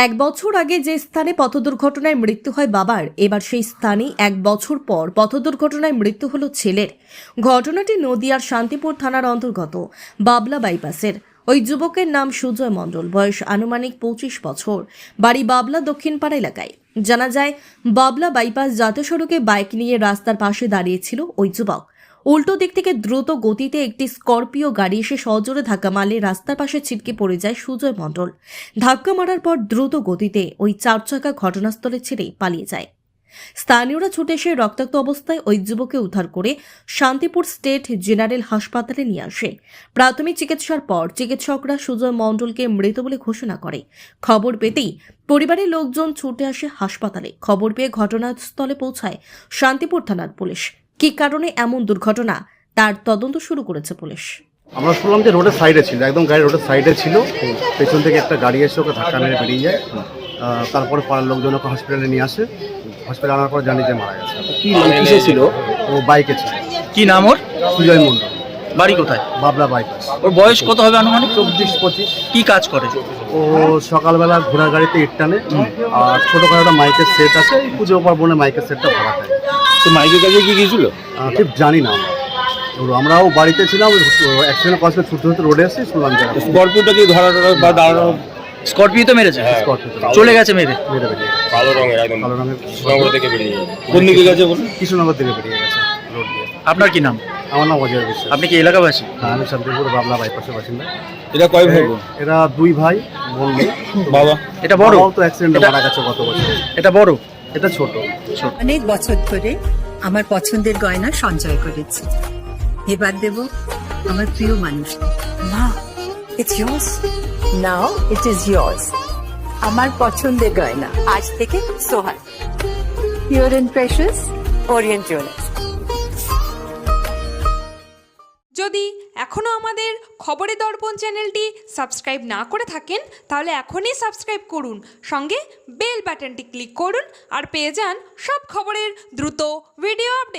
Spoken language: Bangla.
এক বছর আগে যে স্থানে পথ দুর্ঘটনায় মৃত্যু হয় বাবার, এবার সেই স্থানে এক বছর পর পথ দুর্ঘটনায় মৃত্যু হলো ছেলের। ঘটনাটি নদিয়ার শান্তিপুর থানার অন্তর্গত বাবলা বাইপাসের। ওই যুবকের নাম সুজয় মণ্ডল, বয়স আনুমানিক 25 বছর, বাড়ি বাবলা দক্ষিণপাড়া এলাকায়। জানা যায়, বাবলা বাইপাস জাতীয় সড়কে বাইক নিয়ে রাস্তার পাশে দাঁড়িয়েছিল ওই যুবক। উল্টো দিক থেকে দ্রুত গতিতে একটি স্করপিও গাড়ি এসে সজোরে ধাক্কা মারলে রাস্তার পাশে ছিটকে পড়ে যায় সুজয় মণ্ডল। ধাক্কা মারার পর দ্রুত গতিতে ওই চার চাকা ঘটনাস্থলে ছেড়ে পালিয়ে যায়। স্থানীয়রা ছুটে এসে রক্তাক্ত অবস্থায় ওই যুবককে উদ্ধার করে শান্তিপুর স্টেট জেনারেল হাসপাতালে নিয়ে আসে। প্রাথমিক চিকিৎসার পর চিকিৎসকরা সুজয় মণ্ডলকে মৃত বলে ঘোষণা করে। খবর পেতেই পরিবারের লোকজন ছুটে আসে হাসপাতালে। খবর পেয়ে ঘটনাস্থলে পৌঁছায় শান্তিপুর থানার পুলিশ। কী কারণে এমন দুর্ঘটনা, তার তদন্ত শুরু করেছে পুলিশ। আমরা শুনলাম যে রোডের সাইডে ছিল, একদম গাড়ি রোডের সাইডে ছিল। পেছন থেকে একটা গাড়ি এসে ওকে ধাক্কা মেরে বেরিয়ে যায়। তারপরে পাড়ার লোকজন ওকে হসপিটালে নিয়ে আসে। হসপিটালে আনার পর জানি যে মারা গেছে। কি কিসে ছিল? ও বাইকে ছিল। কি নাম ওর? সুজয় মণ্ডল। বাড়ি কোথায়? বাবলা বাইপাস। ওর বয়স কত হবে আনুমানিক? 24-25। কি কাজ করে? ও সকালবেলা ঘোড়া গাড়িতে ইট টানে, আর ছোটোখাটো একটা মাইকের সেট আছে, এই পুজো পার্বণে মাইকের সেটটা ভাড়া খায়। তো মাইকের কাছে কি গিয়েছিল? ঠিক জানি না আমরাও বাড়িতে ছিলাম। অ্যাক্সিডেন্ট কষ্ট ছুটতে ছুটতে রোডে এসে শুনলাম যে স্করপিওটা কি ধরা বা দাঁড়ানো? স্করপিও তো মেরেছে। স্করপিও চলে গেছে মেরে। মেরে বেরিয়ে গেছে। কালো রঙের, একদম কালো রঙের কৃষ্ণনগর থেকে বেরিয়ে গেছে। কোন দিকে গেছে বলুন? কৃষ্ণনগর থেকে বেরিয়ে গেছে রোড দিয়ে। আপনার কি নাম? আমার নাম অজয় বিশ্বাস। আপনি কি এলাকাবাসী? হ্যাঁ, আমি শান্তিপুর বাবলা বাইপাসের বাসিন্দা। এটা কয় ভাই বোন? এরা দুই ভাই বোন। বাবা এটা বড়? বাবাও তো অ্যাক্সিডেন্টে মারা গেছে গত বছর। এটা বড়? এটা ছোট। অনেক বছর ধরে আমার পছন্দের গয়না সঞ্চয় করেছি। এবার দেব আমার প্রিয় মানুষ। না, it's yours. Now it is yours. আমার পছন্দের গয়না আজ থেকে Sohan, pure and precious, Orient Jewellers. যদি এখনও আমাদের খবরের দর্পণ চ্যানেলটি সাবস্ক্রাইব না করে থাকেন, তাহলে এখনই সাবস্ক্রাইব করুন, সঙ্গে বেল বাটনটি ক্লিক করুন আর পেয়ে যান সব খবরের দ্রুত ভিডিও আপডেট।